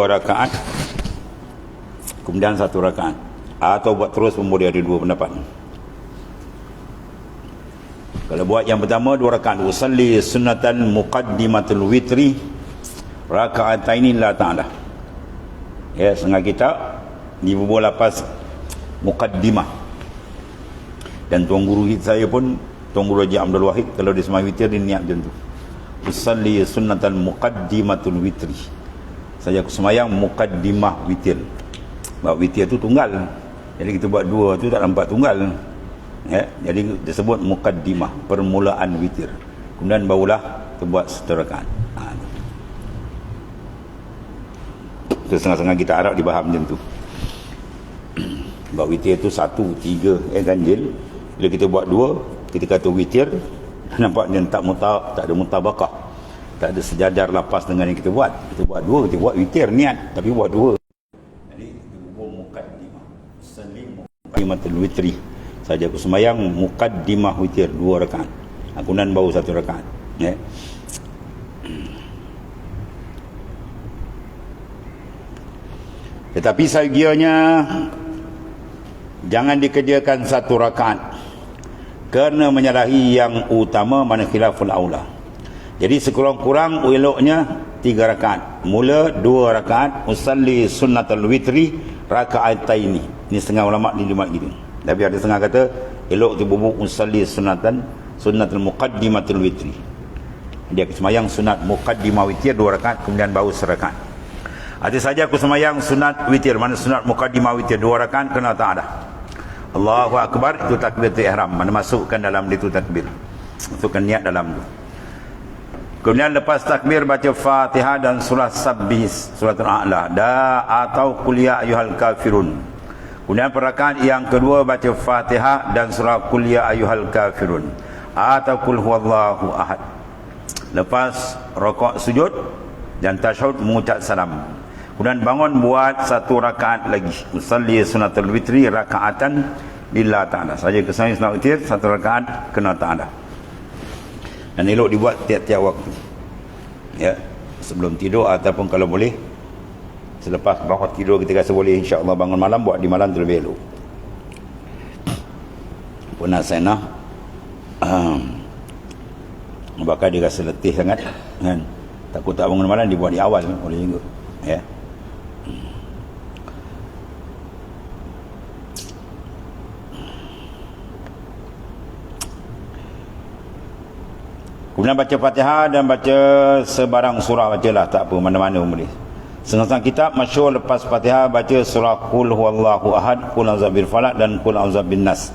rakaat kemudian 1 rakaat, atau buat terus pun boleh, ada 2 pendapat. Kalau buat yang pertama 2 rakaat, usalli sunnatan muqaddimatul witri raka'ataini la ta'ala. Ya, setengah kitab di bubuh lapas muqaddimah. Dan tuan guru saya pun, tuan guru Haji Abdul Wahid, kalau dia sembahyang witir dia niat macam tu, usalli sunnatan muqaddimatul witri, saya sembahyang muqaddimah witir. Sebab witir tu tunggal, jadi kita buat 2 tu tak nampak tunggal, ya, jadi disebut muqaddimah, permulaan witir. Kemudian barulah kita buat 1 rakaat. Setengah-setengah kita Arab dibaham macam tu. Sebab witir tu 1, 3 ganjil. Bila kita buat 2, kita kata witir, nampak dia tak ada mutabakah, tak ada sejajar lapas dengan yang kita buat. Kita buat 2, kita buat witir niat, tapi buat 2. Jadi kita bubuh muqaddimah, salim muqaddimatul witri, saja aku sembahyang muqaddimah witir 2 rakaat, kemudian baru 1 rakaat, ya. Tetapi seyogianya jangan dikerjakan 1 rakaat kerana menyalahi yang utama, mana khilaful aula. Jadi sekurang-kurang eloknya 3 rakaat. Mula 2 rakaat, usalli sunnatul witri raka'ataini. Ini setengah ulama dijemat gitu. Tapi ada setengah kata elok dibubuh usalli sunnatul muqaddimatul witri. Dia sembahyang sunat muqaddimah witir 2 rakaat, kemudian baru 1 rakaat. Ada saja aku sembahyang sunat witir, mana sunat muqaddimah witir 2 rakaat, kena tak ada. Allahu Akbar, itu takbiratul ihram, mana masukkan dalam itu takbir, masukkan niat dalam tu. Kemudian lepas takbir baca Fatihah dan surah Sabbih, suratul A'la, atau Qul ya ayyuhal kafirun. Kemudian rakaat yang kedua baca Fatihah dan surah Qul ya ayyuhal kafirun, atau Qul huwallahu ahad. Lepas rakaat sujud dan tasyahud mengucap salam. Kemudian bangun buat 1 rakaat lagi, usalli sunatul witri rakaatan lillah ta'ala, saja kesembahyang sunat witir 1 rakaat kena ta'ala. Dan elok dibuat tiap-tiap waktu, ya, sebelum tidur ataupun kalau boleh selepas bangun tidur, kita rasa boleh, insya-Allah bangun malam, buat di malam tu lebih elok. Pun nasihat bakal dia rasa letih sangat kan, takut tak bangun malam, dibuat di awal boleh juga, ya. Kemudian baca Fatihah dan baca sebarang surah, bacalah, tak apa, mana-mana boleh. Setengah kitab masyhur lepas Fatihah baca surah Qul huwallahu ahad, Qul a'udzu birabbil falaq dan Qul a'udzu binnas.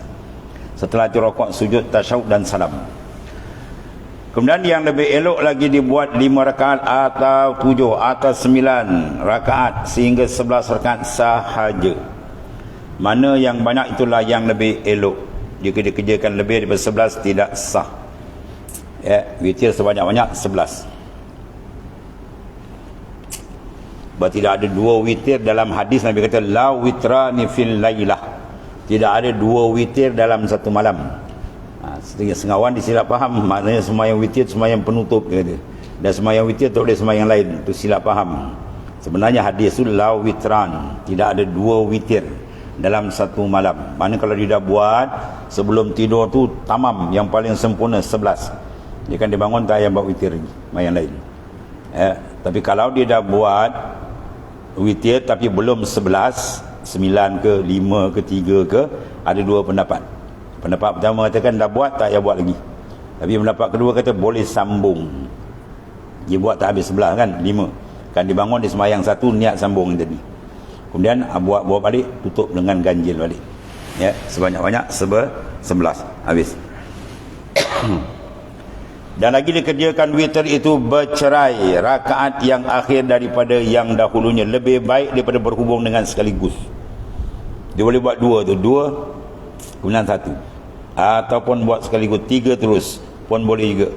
Setelah itu rakaat sujud, tasyahud dan salam. Kemudian yang lebih elok lagi dibuat 5 rakaat atau 7 atau 9 rakaat sehingga 11 rakaat sahaja. Mana yang banyak itulah yang lebih elok. Jika dikerjakan lebih daripada 11 tidak sah. Ya, witir sebanyak-banyak 11. Sebab tidak ada 2 witir dalam hadis. Nabi kata la witrani fil lailah, tidak ada 2 witir dalam satu malam. Setengah-setengah disilap faham, maknanya sembahyang witir sembahyang penutup, dia kata. Dan sembahyang witir tak boleh sembahyang lain, itu silap faham. Sebenarnya hadis itu la witran, tidak ada 2 witir dalam satu malam. Mana kalau dia dah buat sebelum tidur tu tamam, yang paling sempurna 11. Dia kan dia bangun tak payah buat witir lagi, yang lain. Ya, tapi kalau dia dah buat witir tapi belum 11, 9 ke 5 ke 3 ke, ada 2 pendapat. Pendapat pertama katakan dah buat tak payah buat lagi. Tapi pendapat kedua kata boleh sambung. Dia buat tak habis 11 kan, 5. Kan dibangun dia sembahyang 1, niat sambung tadi. Kemudian buat balik, tutup dengan ganjil balik. Ya, sebanyak-banyak 11 habis. Dan lagi dikerjakan witir itu bercerai, rakaat yang akhir daripada yang dahulunya, lebih baik daripada berhubung dengan sekaligus. Dia boleh buat 2 tu, 2 kemudian 1, ataupun buat sekaligus 3 terus pun boleh juga.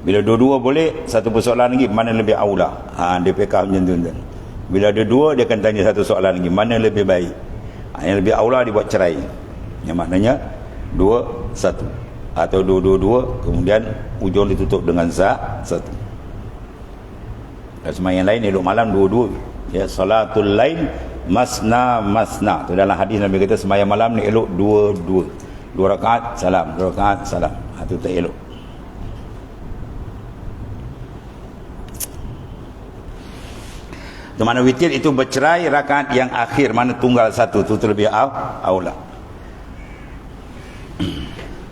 Bila dua-dua boleh, satu persoalan lagi, mana lebih aula. Dia fikah macam tu. Bila ada 2, dia akan tanya satu soalan lagi, mana lebih baik. Yang lebih aula dibuat cerai, yang maknanya 2, 1, atau 2, kemudian ujung ditutup dengan 1. Dan semua yang lain elok malam 2, Ya, salatul lail masna masna. Tu dalam hadis Nabi kata sembahyang malam ni elok dua-dua. 2 rakaat salam, 2 rakaat salam. Itu tak elok. Di mana witir itu bercerai rakaat yang akhir, mana tunggal satu, itu terlebih aula.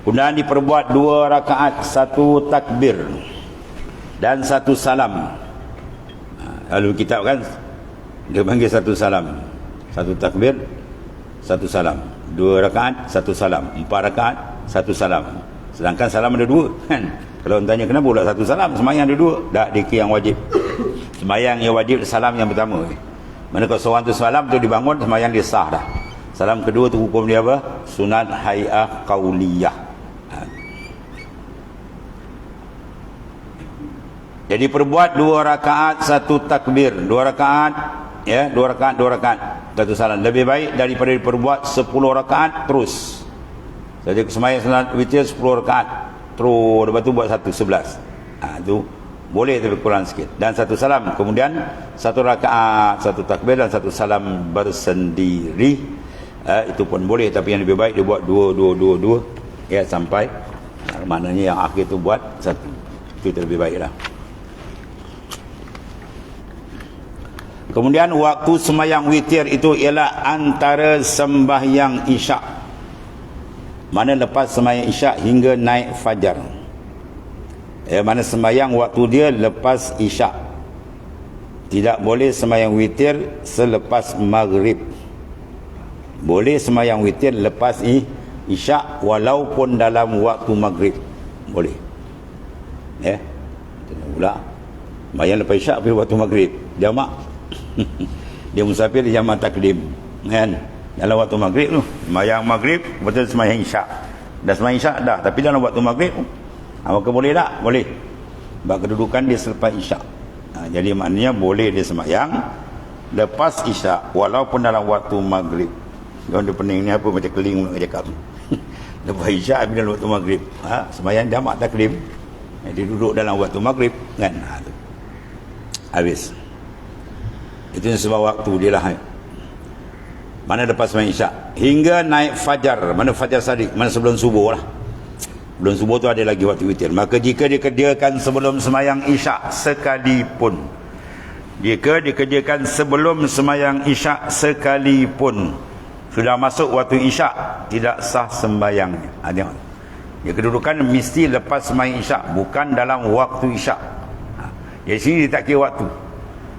Kemudian diperbuat 2 rakaat, 1 takbir dan 1 salam. Lalu kitab kan dia panggil 1 salam, 1 takbir, 1 salam, 2 rakaat 1 salam, 4 rakaat 1 salam. Sedangkan salam ada 2 kan. Kalau tanya kenapa pula 1 salam, sembahyang ada 2, dak dikir yang wajib. Sembahyang yang wajib salam yang pertama. Mana kalau seorang tu salam tu dibangun, sembahyang dia sah dah. Salam kedua tu hukum dia apa? Sunat hay'ah qauliyah. Jadi perbuat 2 rakaat 1 takbir, 2 rakaat ya, 2 rakaat 2 rakaat 1 salam. Lebih baik daripada diperbuat 10 rakaat terus. Jadi sembahyang sunat witir 10 rakaat terus, lepas tu buat 1 11. Tu boleh tapi kurang sikit. Dan 1 salam, kemudian 1 rakaat 1 takbir dan 1 salam bersendiri. Itu pun boleh, tapi yang lebih baik dia buat 2 ya, sampai maknanya yang akhir tu buat 1. Itu lebih baiklah. Kemudian waktu sembahyang witir itu ialah antara sembahyang isyak, mana lepas sembahyang isyak hingga naik fajar. Mana sembahyang waktu dia lepas isyak. Tidak boleh sembahyang witir selepas maghrib. Boleh sembahyang witir lepas isyak walaupun dalam waktu maghrib. Boleh. Pula sembahyang lepas isyak pada waktu maghrib, jamak. Dia musafir, dia jamak takdim kan, dalam waktu maghrib tu sembahyang maghrib betul sembahyang isyak. Dah sembahyang isyak dah, tapi dalam waktu maghrib maka boleh tak? Boleh. Sebab kedudukan dia selepas isyak. Jadi maknanya boleh dia sembahyang lepas isyak walaupun dalam waktu maghrib. Orang dia pening ni apa macam keling nak cakap. Lepas isyak tapi dalam waktu maghrib. Sembahyang jamak takdim. Dia duduk dalam waktu maghrib kan. Tu. Habis. Itu sebab waktu dia lah. Mana lepas sembahyang isyak hingga naik fajar, mana fajar sadiq, mana sebelum subuh lah. Sebelum subuh tu ada lagi waktu witir. Maka jika dikerjakan sebelum sembahyang isyak sekalipun, jika dikerjakan sebelum sembahyang isyak sekalipun, sudah masuk waktu isyak, tidak sah sembahyangnya. Tengok. Dia kedudukan mesti lepas sembahyang isyak, bukan dalam waktu isyak. Di sini dia tak kira waktu.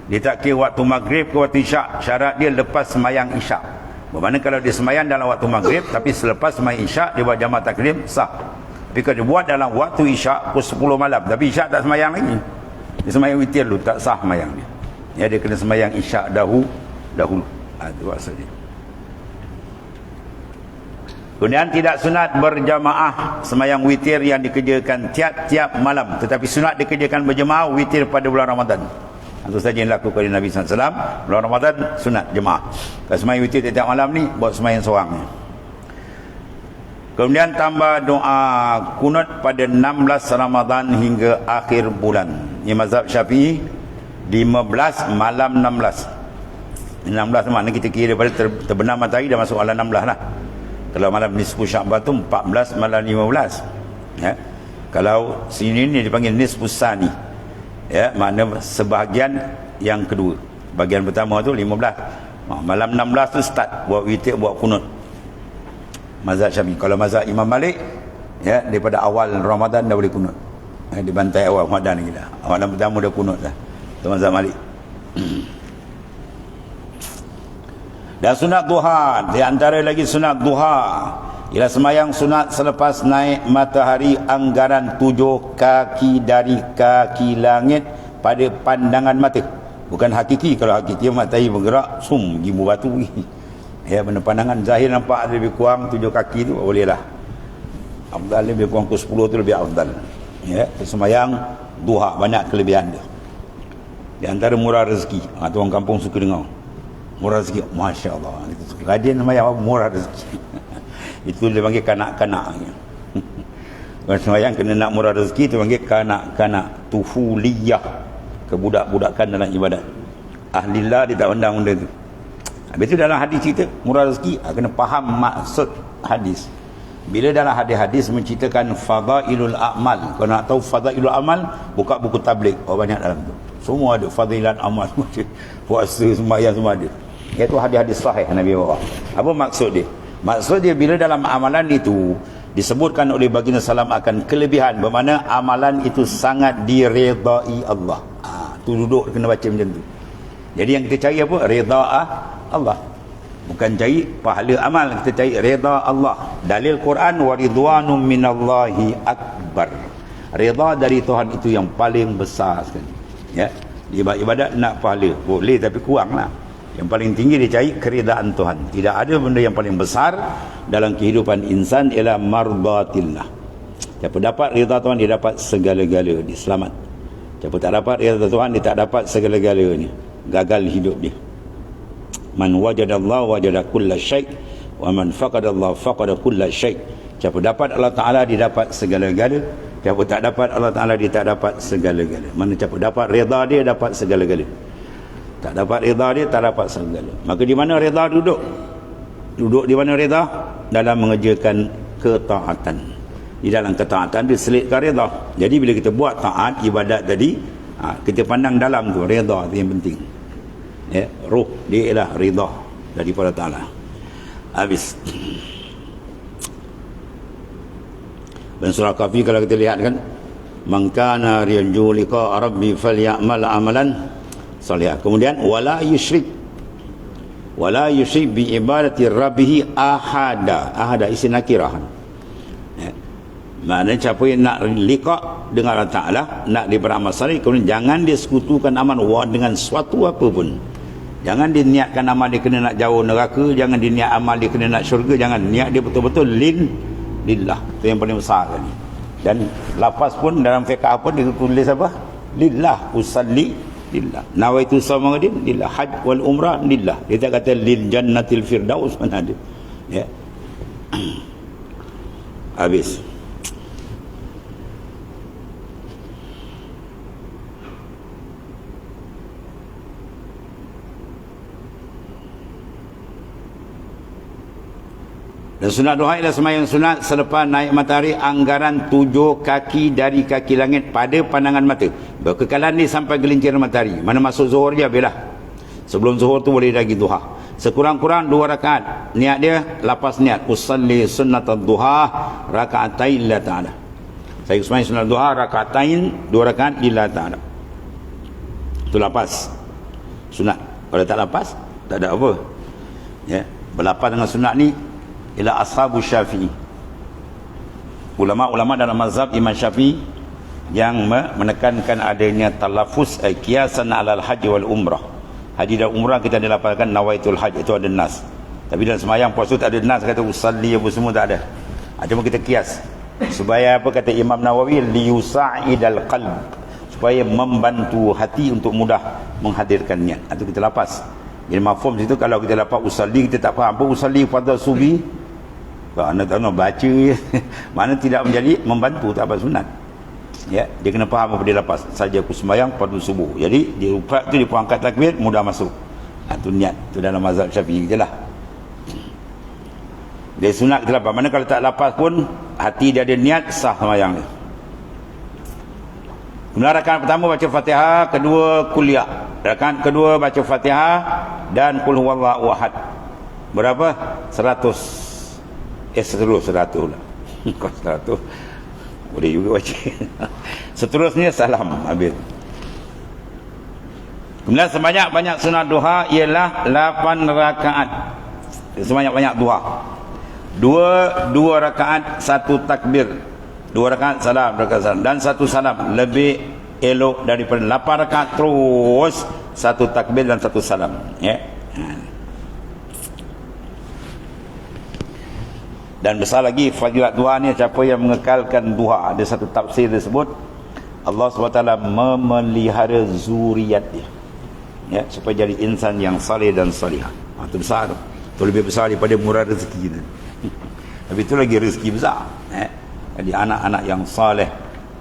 Dia tak kira waktu maghrib ke waktu isyak. Syarat dia lepas sembahyang isyak. Bermakna kalau dia sembahyang dalam waktu maghrib tapi selepas sembahyang isyak dia buat jamak takdim, sah. Tapi kalau dia buat dalam waktu isyak pukul 10 malam tapi isyak tak sembahyang lagi, dia sembahyang witir dulu, tak sah sembahyang dia. Ya, dia kena sembahyang isyak dahulu. Itu maksud dia. Kemudian tidak sunat berjamaah sembahyang witir yang dikerjakan tiap-tiap malam, tetapi sunat dikerjakan berjamaah witir pada bulan Ramadan. Itu saja yang dilakukan oleh Nabi SAW. Bulan Ramadan sunat jemaah. Kalau sembahyang witir tiap malam ni buat sembahyang seorang. Kemudian tambah doa kunut pada 16 Ramadan hingga akhir bulan. Ini mazhab Syafi'i. 15 malam 16. 16 mana kita kira daripada terbenam matahari dah masuk malam 16 lah. Kalau malam nisfu Sya'ban tu 14 malam 15. Ya. Kalau sini ni dipanggil nisfu Sani. Ya, makna sebahagian yang kedua. Bahagian pertama tu 15. Malam 16 tu start buat witir, buat kunut. Mazhab Syafi'i. Kalau mazhab Imam Malik, ya, daripada awal Ramadan dah boleh kunut. Dibantai awal Ramadan lagi dah. Malam pertama dah kunut dah. Itu mazhab Malik. Dan sunat duha, di antara lagi sunat duha ialah sembahyang sunat selepas naik matahari anggaran 7 kaki dari kaki langit pada pandangan mata. Bukan hakiki. Kalau hakiki matahari bergerak gimu batu. Ya, benda pandangan zahir nampak lebih kurang 7 kaki tu bolehlah. Afdal lebih kurang ke 10 tu lebih afdal. Ya, sembahyang duha banyak kelebihan dia. Di antara murah rezeki. Orang kampung suka dengar. Murah rezeki, masya-Allah. Rajin sembahyang murah rezeki. Itu dia panggil kanak-kanak. Orang sembahyang kena nak murah rezeki, itu panggil kanak-kanak, tufuliyah, kebudak-budakan dalam ibadat. Ahlillah dia tak pandang benda tu. Habis tu dalam hadis cerita murah rezeki, kena faham maksud hadis. Bila dalam hadis-hadis menceritakan fadailul a'mal, kalau nak tahu fadailul amal, buka buku tabligh, banyak dalam tu. Semua ada fadilat amal, semua ada. Puasa, sembahyang semua ada. Iaitu hadis-hadis sahih Nabi bawa. Apa maksud dia? Maksud dia bila dalam amalan itu disebutkan oleh baginda salam akan kelebihan, bermakna amalan itu sangat diredai Allah. Tu duduk kena baca macam tu. Jadi yang kita cari apa? Redha Allah. Bukan cari pahala amal, kita cari redha Allah. Dalil Quran, wa ridwanum minallahi akbar. Redha dari Tuhan itu yang paling besar sekali. Ya. Ibadat nak pahala boleh, tapi kuranglah. Yang paling tinggi dia cari keridaan Tuhan. Tidak ada benda yang paling besar dalam kehidupan insan ialah mardatillah. Siapa dapat redha Tuhan, dia dapat segala-gala, dia selamat. Siapa tak dapat redha Tuhan, dia tak dapat segala-galanya. Gagal hidup dia. Man wajadallah wajada kulla syai' wa man faqadallah faqada kulla syai'. Siapa dapat Allah Ta'ala, dia dapat segala-gala. Siapa tak dapat Allah Ta'ala, dia tak dapat segala-gala. Mana siapa dapat redha dia, dapat segala-gala. Tak dapat redha dia, tak dapat segala. Maka di mana redha duduk? Duduk di mana redha? Dalam mengerjakan ketaatan. Di dalam ketaatan dia selitkan redha. Jadi bila kita buat taat, ibadat tadi, kita pandang dalam tu, redha tu yang penting. Ya, ruh dia ialah ridha daripada Ta'ala. Habis. Dan surah Kahfi kalau kita lihat kan, man kana yarju liqa rabbi falyamal amalan salihah. Kemudian wala yusyrik bi ibadati rabbih ahada. Ahada isim nakirah. Ya. Maknanya siapa yang nak liqa dengan Allah Ta'ala, nak dia beramal salih, kemudian jangan dia sekutukan amal dengan suatu apa pun. Jangan dia niatkan amal dia kena nak jauh neraka, jangan dia niat amal dia kena nak syurga, jangan. Niat dia betul-betul lillah. Itu yang paling besar kan. Dan lafaz pun dalam fiqh pun dia tulis apa? Lillah, usalli lillah. Nawaitu sawma ghadin lillah, hajj wal umrah lillah. Dia tak kata lil jannatil firdaus, mana ada. Ya. Habis. Dan sunat duha ialah sembahyang sunat selepas naik matahari anggaran 7 kaki dari kaki langit pada pandangan mata. Berkekalan ni sampai gelincir matahari. Mana masuk zuhur je habislah. Sebelum zuhur tu boleh lagi duha. Sekurang-kurang 2 rakaat. Niat dia lapas niat usalli sunnatud duha rakaatain lillahi ta'ala. Saya sembahyang sunat duha rakaatain, 2 rakaat lillahi ta'ala. Itu lapas. Sunat. Kalau tak lapas, tak ada apa. Ya, berlapas dengan sunat ni ila ashabu Syafi'i. Ulama-ulama dalam mazhab Imam Syafi'i yang menekankan adanya talafuz kiasan alal haji wal umrah. Haji dan umrah kita dilapalkan nawaitul haj, itu ada nas. Tapi dalam sembahyang puasa tak ada nas kata usalli apa semua, tak ada. Cuma kita kias. Supaya apa kata Imam Nawawi, liyusa'idal qalb, supaya membantu hati untuk mudah menghadirkan niat. Itu kita lapas. Jadi mafhum situ kalau kita dapat usalli, kita tak faham apa usalli pada subi. Anak baca mana tidak menjadi membantu, tak apa sunat. Ya, dia kena faham apa dia lapas. Saja aku sembahyang pada subuh. Jadi dia upat tu dia pun angkat takbir, mudah masuk. Itu niat. Itu dalam mazhab Syafi'i jelah. Dia sunat kita lapas. Mana kalau tak lapas pun hati dia ada niat, sah sembahyang dia. Kemudian rakaat pertama baca Fatihah, kedua kuliah. Rakaat kedua baca Fatihah dan qul huwallahu ahad. Berapa? 100. 100 lah. Kau 100 boleh juga baca. Seterusnya salam habis. Kemudian sebanyak-banyak sunat duha ialah 8 rakaat. Sebanyak-banyak duha. 2 rakaat 1 takbir. 2 rakaat salam, dan 1 salam. Lebih elok daripada 8 rakaat terus 1 takbir dan 1 salam. Ya. Dan besar lagi fadilat duha ni, siapa yang mengekalkan duha. Ada satu tafsir disebut Allah SWT memelihara zuriat dia, ya, supaya jadi insan yang saleh dan salihah. Itu besar. Itu lebih besar daripada murah rezeki kita. Tapi itu lagi rezeki besar. Jadi anak-anak yang saleh,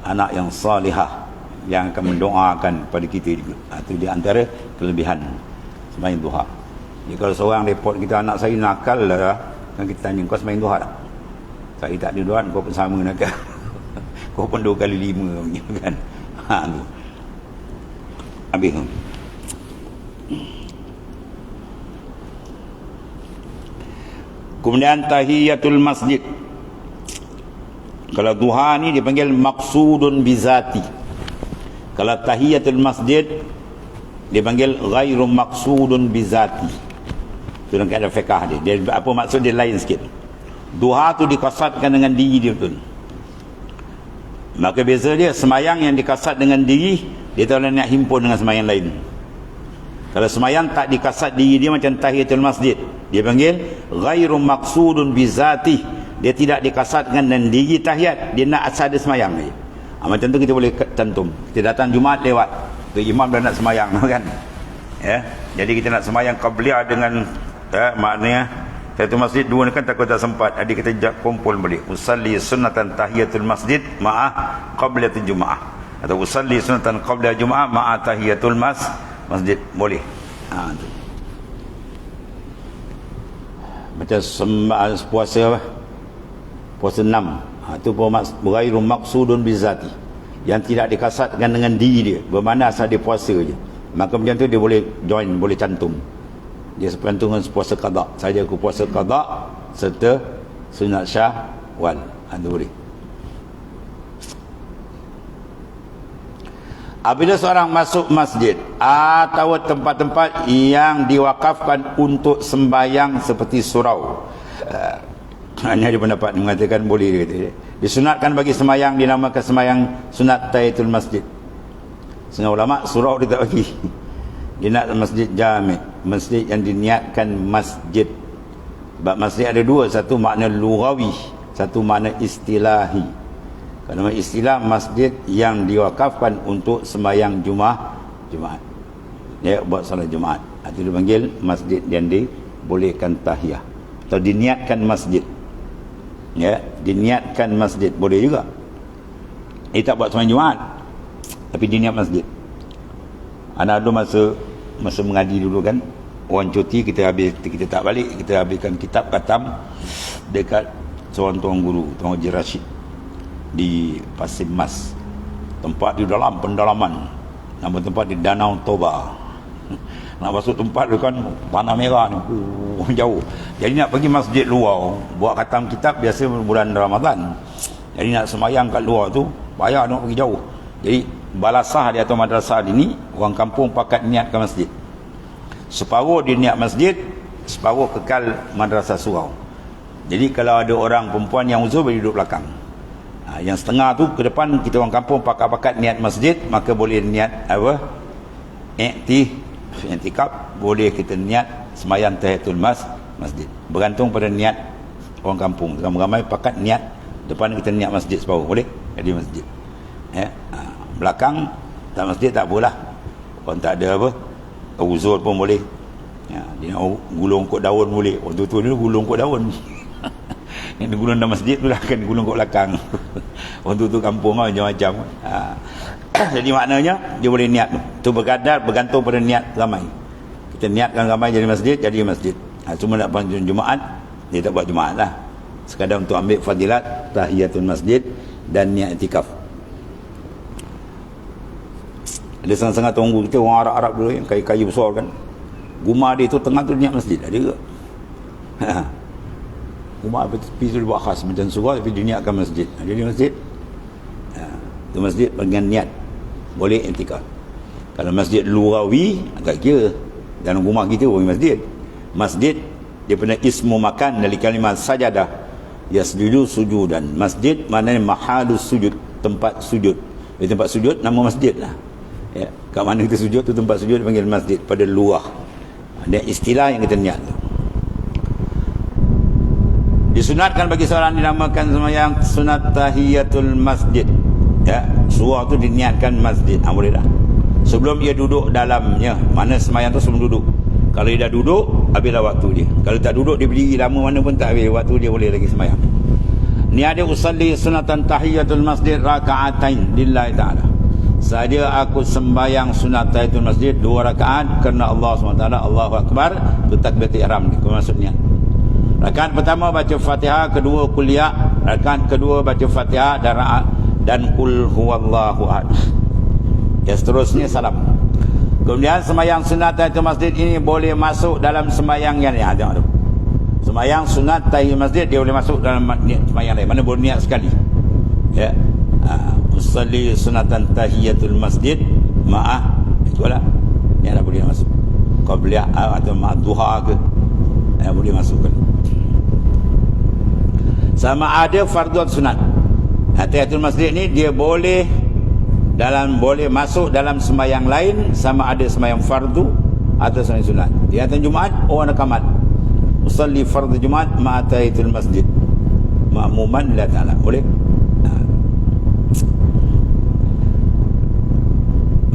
anak yang salihah, yang akan mendoakan pada kita juga. Itu di antara kelebihan sembahyang duha. Jadi kalau seorang report kita, anak saya nakal lah, kan kita tanya, kau sembahyang duha tak? Saya tak ada duha, kau pun sama nakal. Kau pun 2 kali 5 macam kan. Tu. Habis tu. Kemudian tahiyatul masjid. Kalau duha ni dipanggil maqsudun bizati. Kalau tahiyatul masjid dipanggil ghairu maqsudun bizati. Itu dalam kaedah fiqh dia. Apa maksud dia lain sikit. Duha tu dikasadkan dengan diri dia betul. Maka beza dia, semayang yang dikasad dengan diri, dia tak boleh nak himpun dengan semayang lain. Kalau semayang tak dikasad diri dia macam tahiyatul masjid, dia panggil ghairu maqsudun bizati. Dia tidak dikasadkan dengan diri tahiyat, dia nak asal dia semayang je. Macam tu kita boleh cantum. Kita datang Jumaat lewat, tu imam dah nak semayang kan. Ya. Jadi kita nak semayang qabliyah dengan maknanya tahiyatul masjid 2 ni kan takut tak sempat. Jadi kita kumpul balik. Usalli sunnatan tahiyatul masjid ma'ah qablatul jumaah. Atau usalli sunnatan qabla jumaah ma'ah tahiyatul masjid. Boleh. Tu. Macam puasa apa? Puasa 6. Itu ghairu maqsudun bizati. Yang tidak dikasadkan dengan diri dia. Bermakna asal dia puasa je. Maka macam tu dia boleh join, boleh cantum. Dia sepantung dengan puasa qada. Saja aku puasa qada serta sunat Syawal. Itu boleh. Apabila seorang masuk masjid atau tempat-tempat yang diwakafkan untuk sembahyang seperti surau. Hanya ada pendapat mengatakan boleh dia. Disunatkan bagi sembahyang dinamakan sembahyang sunat tahiyatul masjid. Setengah ulama surau dia tak bagi. Dia nak masjid jami', masjid yang diniatkan masjid. Sebab masjid ada 2, satu makna lughawi, satu makna istilahi. Kalau istilah masjid yang diwakafkan untuk sembahyang Jumaat. Dia buat solat Jumaat. Itu dipanggil masjid yang dibolehkan tahiyah atau diniatkan masjid. Ya, diniatkan masjid boleh juga. Dia tak buat sembahyang Jumaat, tapi diniat masjid. Anak ada masa mengaji dulu kan, orang cuti kita tak balik, kita habiskan kitab khatam dekat seorang tuan guru, Tuan Haji Rashid di Pasir Mas. Tempat di dalam pendalaman. Nama tempat di Danau Toba. Nak masuk tempat tu kan panah merah ni, jauh. Jadi nak pergi masjid luar, buat khatam kitab biasa bulan Ramadan. Jadi nak sembahyang kat luar tu payah nak pergi jauh. Jadi balasah dia atau madrasah ini, orang kampung pakat niat ke masjid. Separuh dia niat masjid, separuh kekal madrasah surau. Jadi kalau ada orang perempuan yang uzur boleh duduk belakang. Yang setengah tu ke depan, kita orang kampung pakat-pakat niat masjid, maka boleh niat apa? I'tikaf, boleh kita niat sembahyang tahiyatul masjid. Bergantung pada niat orang kampung. Ramai-ramai pakat niat depan kita niat masjid separuh, boleh? Jadi masjid. Ya. Belakang tak masjid tak apalah. Orang tak ada apa, uzur pun boleh. Ya, dia nak gulung kot daun boleh. Waktu tu dulu gulung kot daun. Yang gulung dalam masjid tu lah kan gulung kot belakang. Waktu tu kampung lah macam-macam. Jadi maknanya dia boleh niat tu. Tu bergantung pada niat ramai. Kita niatkan ramai jadi masjid. Cuma nak panjang Jumaat, dia tak buat Jumaat lah. Sekadar untuk ambil fadilat tahiyatul masjid dan niat i'tikaf. Ada setengah-setengah tunggu kita orang Arab-Arab dulu yang kayu-kayu besar kan. Rumah dia tu tengah tu niat masjid. Ada ke? Rumah tepi tu dibuat khas macam surau tapi dia niatkan masjid. Ada di masjid. Tu masjid dengan niat boleh i'tikaf. Kalau masjid lughawi agak kira dalam rumah kita pun masjid. Masjid dia punya ismu makan dari kalimah sajadah, yasjudu sujudan. Masjid maknanya mahadus sujud, tempat sujud. Di tempat sujud nama masjid lah. Ya, kat mana kita sujud tu tempat sujud dipanggil masjid pada luah. Ada istilah yang kita niat tu. Disunatkan bagi seorang dinamakan sembahyang sunat tahiyatul masjid. Ya, surah tu diniatkan masjid. Boleh dah. Sebelum ia duduk dalamnya. Mana sembahyang tu sebelum duduk. Kalau dia dah duduk, habislah waktu dia. Kalau tak duduk, dia berdiri lama mana pun tak habis waktu dia, boleh lagi sembahyang. Ni ada usalli sunatan tahiyatul masjid raka'atain lillahi ta'ala. saja aku sembahyang sunat tahiyatul masjid 2 rakaat kerana Allah SWT. Allahu Akbar, itu takbiratul ihram ni maksudnya. Rakaat pertama baca Fatihah, kedua kuliah, rakaat kedua baca Fatihah dan qul huwallahu ahad. Ya, seterusnya salam. Kemudian sembahyang sunat tahiyatul masjid ini boleh masuk dalam sembahyang yang ni. Tengok tu. Sembahyang sunat tahiyatul masjid dia boleh masuk dalam sembahyang lain. Mana boleh niat sekali. Ya. Usalli sunatan tahiyatul masjid ma'ah, itulah ni dah boleh masuk qabliyah atau ma'ad duha ke, boleh masukkan. Sama ada fardhu atau sunat. Tahiyatul masjid ni dia boleh masuk dalam sembahyang lain, sama ada sembahyang fardu atau sembahyang sunat. Di atas Jumaat orang rakaat usalli fardhu Jumaat ma'a tahiyatul masjid ma'muman lillahi ta'ala, boleh.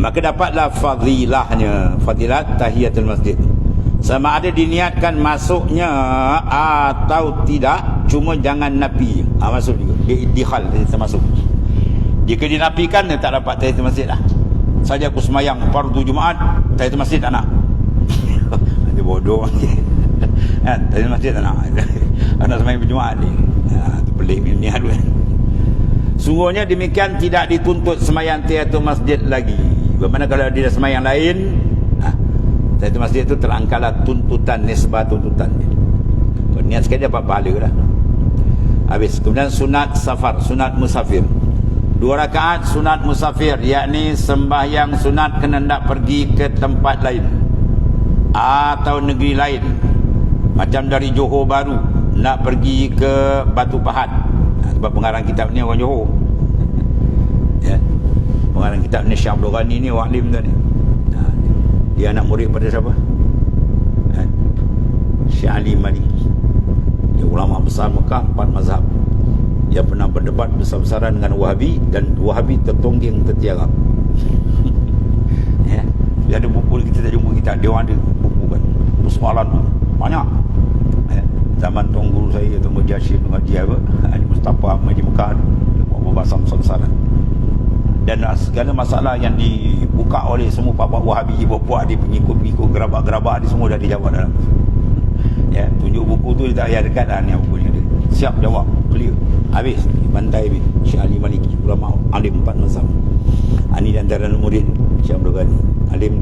Maka dapatlah fadilat tahiyatul masjid. Sama ada diniatkan masuknya atau tidak, cuma jangan napi. Masuk juga. Dia iddikhal, dia termasuk. Jika dinapikan, dia tak dapat tahiyatul masjid lah. Saja aku semayang fardu Jumaat, tahiyatul masjid tak nak. Dia bodoh. Tahiyatul masjid tak nak. Nak semayang berjumaat ni. Itu pelik niat tu. Sungguhnya demikian tidak dituntut semayang tahiyatul masjid lagi. Bagaimana kalau dia semayang lain, tahiyatul masjid itu terangkatlah tuntutan, nisbah tuntutan dia. Kalau niat sekali dapat pahala lah. Habis. Kemudian sunat safar, sunat musafir. 2 rakaat sunat musafir, yakni sembahyang sunat kena hendak pergi ke tempat lain atau negeri lain. Macam dari Johor Bahru nak pergi ke Batu Pahat. Sebab pengarang kitab ni orang Johor. Ya. Pengarang kitab ni Syekh Abdul Ghani ni, orang alim tu ni. Dia anak murid pada siapa? Syekh Ali Maliki. Dia ulama besar Mekah, 4 mazhab. Dia pernah berdebat besar-besaran dengan Wahabi, dan Wahabi tertongging tertiarap. Ya. Dia ada buku, kita tak jumpa kita. Dia orang ada buku kan. Persoalan banyak. Ya. Zaman tuan guru saya, Tuan Mujashir mengaji apa? Haji Mustafa mengaji Mekah. Dia bahasa besar-besaran. Dan segala masalah yang dibuka oleh semua pak-pak Wahabi, buat dia pengikut-pengikut gerabak-gerabak dia semua dah dijawab dalam. Ya, tunjuk buku tu dia tak payah dekat dah ni buku ni. Siap jawab, clear. Habis bantai habis. Syekh Ali Maliki, ulama alim 4 mazhab. Ani dan antara murid Syekh Abdul Ghani, alim.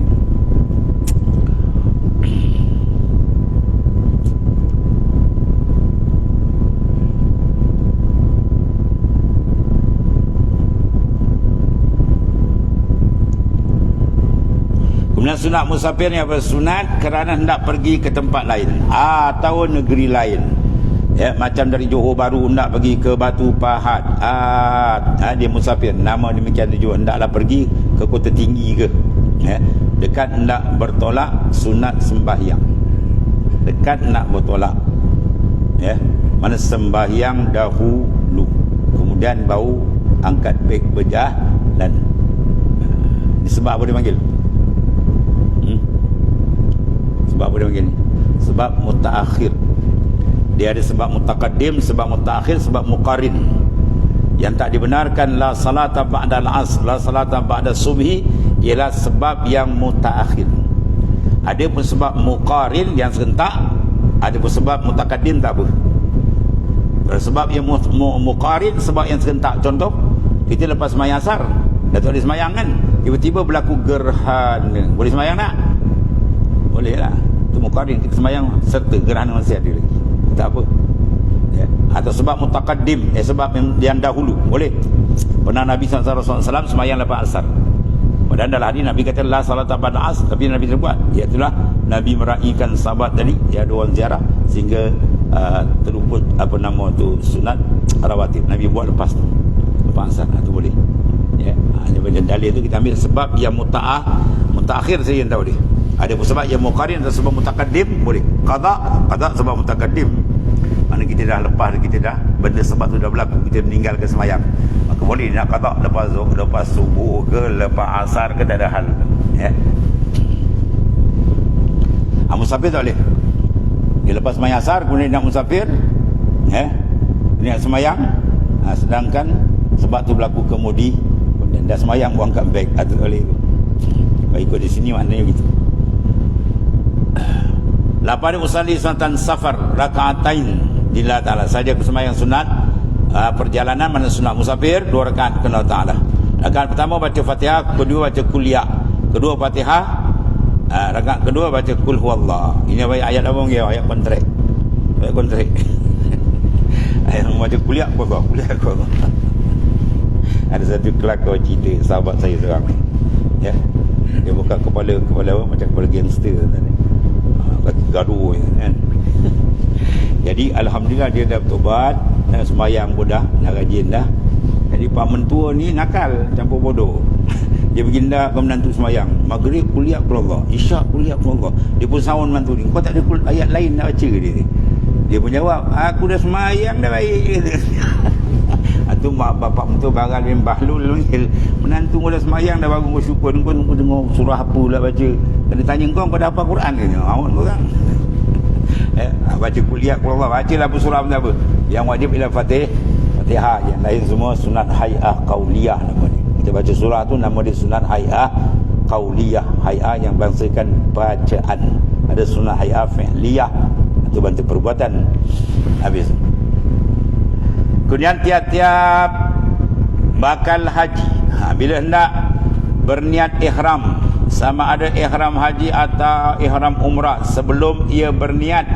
Kemudian sunat musafir ni apa? Sunat kerana hendak pergi ke tempat lain atau negeri lain. Ya, macam dari Johor Bahru hendak pergi ke Batu Pahat. Dia musafir. Nama demikian tujuan. Hendaklah pergi ke kota tinggi ke. Ya, dekat hendak bertolak sunat sembahyang. Dekat hendak bertolak. Ya, mana sembahyang dahulu. Kemudian baru angkat beg berjalan. Sebab apa dia panggil? Sebab apa dia panggil ni? Sebab mutaakhir. Dia ada sebab mutaqaddim, sebab mutaakhir, sebab muqarin. Yang tak dibenarkan la salata ba'da al-asr, la salata ba'da subhi, ialah sebab yang mutaakhir. Ada pun sebab muqarin yang serentak, ada pun sebab mutaqaddim tak apa. Sebab yang muqarin, sebab yang serentak. Contoh, kita lepas sembahyang asar, dah tak ada sembahyang kan, tiba-tiba berlaku gerhana. Boleh sembahyang tak? Boleh lah. Itu muqarin, kita sembahyang serta gerhana masih ada lagi, tak apa. Ya. Atau sebab mutaqaddim, sebab yang dahulu, boleh. Pernah Nabi SAW sembahyang lepas asar, padahal dalam hadis Nabi kata la salata ba'da asr, tapi Nabi terbuat. Iaitulah Nabi meraihkan sahabat tadi, dia ada orang ziarah sehingga terluput apa nama tu sunat rawatib. Nabi buat lepas asar, itu boleh. Ya, daripada dalil tu kita ambil sebab yang mutaakhir saja yang tahu dia. Ada pun sebab yang muqarin atau sebab mutaqaddim, boleh. Qada sebab mutaqaddim. Mana kita dah lepas, kita dah benda sebab tu dah berlaku, kita meninggalkan sembahyang, maka boleh nak qada lepas subuh ke, lepas asar ke, tak ada hal. Ya. Musafir tak boleh. Dia lepas sembahyang asar kemudian nak musafir, ya. Niat sembahyang, sedangkan sebab tu berlaku kemudi, dan dah semayang buang kat beg atau oleh tu. Kalau ikut di sini maknanya begitu. Lapan usalli sunatan safar rakaatain lillah ta'ala. Saja sembahyang sunat perjalanan, mana sunat musafir 2 rakaat kepada Allah Ta'ala. Rakaat pertama baca Fatihah, kedua baca kuliah, kedua Fatihah, rakaat kedua baca kul huwallah. Ini ayat apa dia? Ayat kontrak. Ayat kontrak. Ayat baca kuliah apa? Kuliah apa? Ada satu kelakar cerita sahabat saya seorang ni. Ya. Dia buka kepala apa macam kepala gangster tadi. Gaduh kan. Jadi alhamdulillah dia dah bertobat, dah sembahyang pun dah rajin dah. Jadi pak mentua ni nakal, campur bodoh. Dia pergi hendak ke menantu sembahyang, maghrib kuliah Allah, isyak kuliah Allah. Dia pun sawun menantu ni, kau tak ada ayat lain nak baca dia. Dia pun jawab, aku dah sembahyang dah baik. Itu mak bapak mentua barang bin Bahlul ni, menantu kau dah sembahyang dah baru bersyukur, kau dengar surah apa lah baca. Kena tanya kau dah hafal Quran ke? Awak orang. Baca kuliah Allah, bacalah apa surah apa. Yang wajib ialah Fatihah, yang lain semua sunat hay'ah qauliyah nama dia. Kita baca surah tu nama dia sunat hay'ah qauliyah. Hay'ah yang bangsakan bacaan. Ada sunat hay'ah fi'liyah, itu bantu perbuatan. Habis. Kemudian tiap-tiap bakal haji, bila hendak berniat ihram, sama ada ihram haji atau ihram umrah, sebelum ia berniat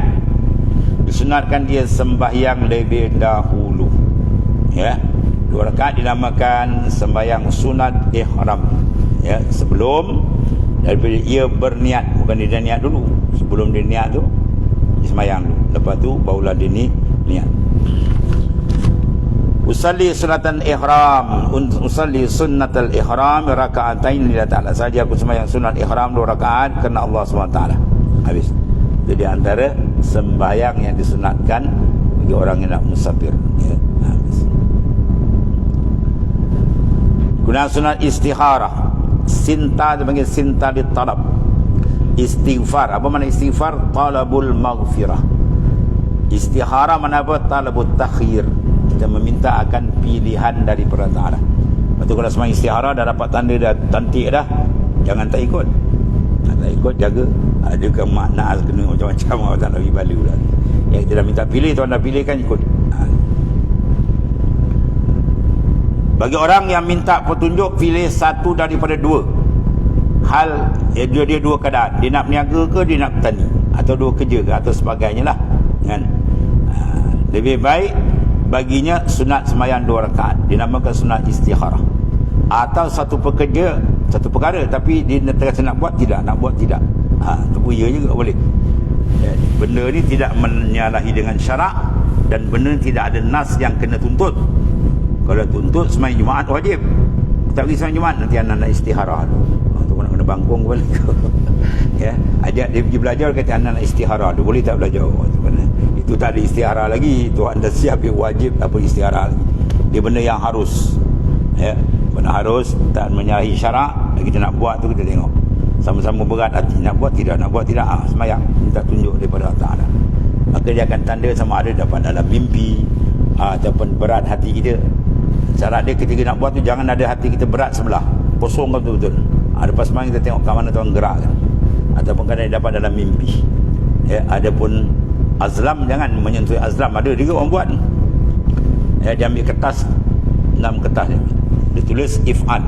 disunatkan dia sembahyang lebih dahulu. Ya, 2 rakaat dinamakan sembahyang sunat ihram. Ya, sebelum daripada ia berniat, bukan dia niat dulu. Sebelum dia niat tu dia sembahyang dulu. Lepas tu barulah dia niat. Usalli sunatan ihram, usalli sunnatal ihram rakaatain lillah ta'ala. Saja aku sembahyang sunat ihram 2 rakaat kerana Allah SWT. Habis. Jadi antara sembahyang yang disunatkan bagi orang yang nak musafir. Ya. Habis. Guna sunat istikharah. Sinta dipanggil sinta di talab. Istighfar. Apa makna istighfar? Talabul maghfirah. Istikharah mana apa? Talabut takhir. Kita meminta akan pilihan daripada Ta'ala. Lepas tu kalau semua istikharah dah dapat tanda dah cantik dah, jangan tak ikut. Tak ikut, jaga. Ada ke makna kena macam-macam orang tak lebih balu lah. Yang kita dah minta pilih, tuan dah pilih kan ikut. Bagi orang yang minta petunjuk, pilih satu daripada 2 hal. Dia 2 keadaan. Dia nak berniaga ke, dia nak bertani, atau 2 kerja ke, atau sebagainya lah kan. Lebih baik baginya sunat sembahyang 2 rakaat, dinamakan sunat istikharah. Atau satu pekerja, satu perkara, tapi dia terasa nak buat tidak, nak buat tidak, tu pun ya juga boleh. Benda ni tidak menyalahi dengan syarak, dan benda ni tidak ada nas yang kena tuntut. Kalau tuntut sembahyang Jumaat wajib, tak pergi sembahyang Jumaat nanti anak nak istikharah tu nak kena bangkung balik. Ya, ajak dia pergi belajar, kata anak nak istikharah tu, boleh tak belajar? Itu tak ada istikharah lagi. Tuhan dah siap, dia wajib apa istikharah lagi. Dia benda yang harus. Ya, benda harus, tak menyalahi syarak. Kita nak buat tu kita tengok. Sama-sama berat hati, nak buat tidak, nak buat tidak, sembahyang minta tunjuk daripada Allah Ta'ala. Maka dia akan tanda sama ada dapat dalam mimpi ataupun berat hati kita. Syarat dia ketika nak buat tu jangan ada hati kita berat sebelah, kosong betul-betul. Lepas sembahyang kita tengok kat mana Tuhan gerak kan. Ataupun kadang dia dapat dalam mimpi. Ya, adapun azlam, jangan menyentuh azlam. Ada juga orang buat. Ya, dia ambil kertas, 6 kertas dia tulis if'an,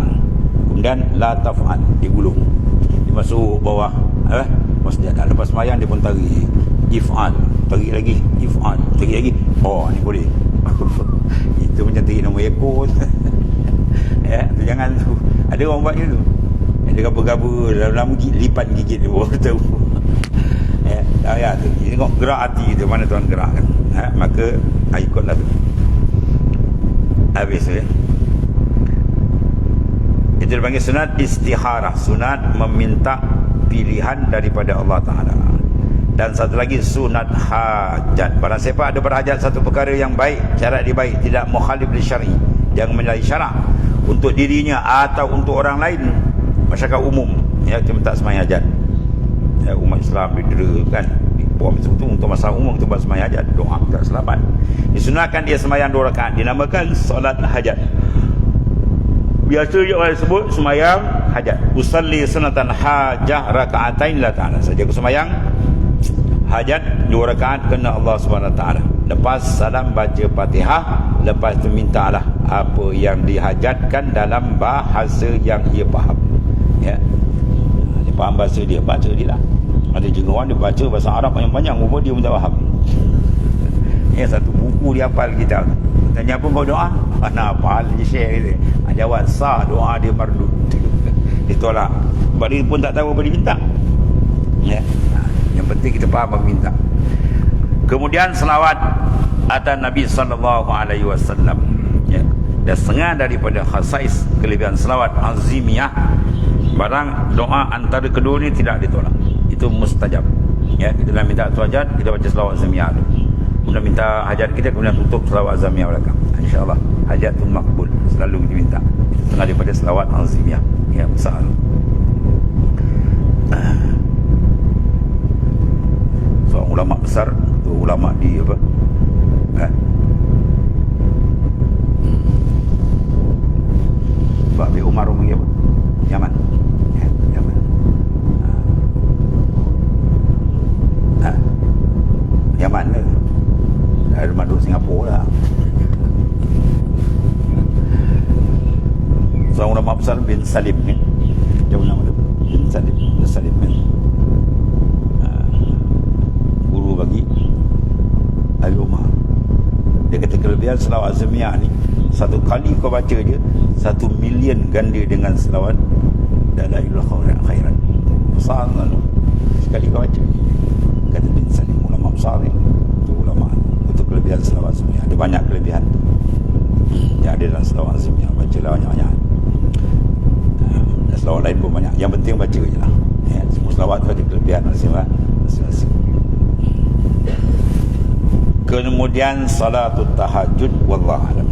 kemudian la taf'an, digulung, dia masuk bawah masjid. Lepas sembahyang dia pun tarik if'an, tarik lagi if'an, tarik lagi. Oh, ni boleh. Itu macam tarik nombor ekor. Ya, tu jangan tu. Ada orang buat macam tu. Dia gaba-gaba dalam lipat gigit dia baru tahu. Ya, tu. Tengok gerak hati kita, mana Tuhan gerakkan. Maka ikutlah tu. Habis ya. Itu dipanggil sunat istikharah, sunat meminta pilihan daripada Allah Ta'ala. Dan satu lagi sunat hajat. Barang siapa ada berhajat satu perkara yang baik, syarat dia baik, tidak mukhalif li syar'i, jangan menyalahi syarak, untuk dirinya atau untuk orang lain, masyarakat umum, ya, kita minta sembahyang hajat. Ya, umat Islam didera kan, buat macam tu untuk masalah umum, untuk buat sembahyang hajat, doa minta selamat. Disunatkan dia sembahyang 2 rakaat, dinamakan solat hajat. Biasa je orang sebut semayang hajat. Usalli sunatan hajah raka'atain la ta'ala. Saja aku semayang hajat 2 rakaat kena Allah Subhanahu Wa Taala. Lepas salam baca Fatihah, lepas tu mintalah apa yang dihajatkan dalam bahasa yang ia faham. Ya. Dia faham bahasa dia, baca dia lah. Ada juga orang dia baca bahasa Arab yang panjang, rupa dia pun tak faham. Ya, satu buku dia hafal kita. Tanya apa kau doa? Nak hafal je share dia. Jawab sah doa dia mardud. Dia tolak. Sebab dia pun tak tahu apa dia minta. Ya. Yang penting kita faham apa minta. Kemudian selawat atas Nabi sallallahu alaihi wasallam. Ya. Dan setengah daripada khasais kelebihan selawat azimiyah, barang doa antara kedua ni tidak ditolak. Itu mustajab. Ya, kita nak minta hajat, kita baca selawat azimiyah tu. Kemudian minta hajat kita, kemudian tutup selawat azimiyah belakang. Insya-Allah hajatun makbul selalu kita minta. Itu setengah daripada selawat azimiyah. Ya, besar. Seorang ulama besar, tu ulama di apa? Pak Umar rumah apa? Yaman. Ya, Yaman. Yaman ke? Dari Madu Singapura lah. Seorang ulama besar bin Salim kan? Jauh nama tu. Bin Salim. Bin Salim kan? Guru bagi Abi Umar. Dia kata kelebihan selawat azmiyah ni, satu kali kau baca je 1 million ganda dengan selawat dalailul khairat. Besar kan? Sekali kau baca. Kata bin Salim, ulama besar ni. Itu ulama. Itu kelebihan selawat azmiyah. Ada banyak kelebihan yang ada dalam selawat azmiyah. Bacalah banyak-banyak. Dan selawat lain pun banyak. Yang penting baca je lah. Ya, semua selawat tu ada kelebihan masing-masing. Kemudian salatul tahajud, wallahu a'lam.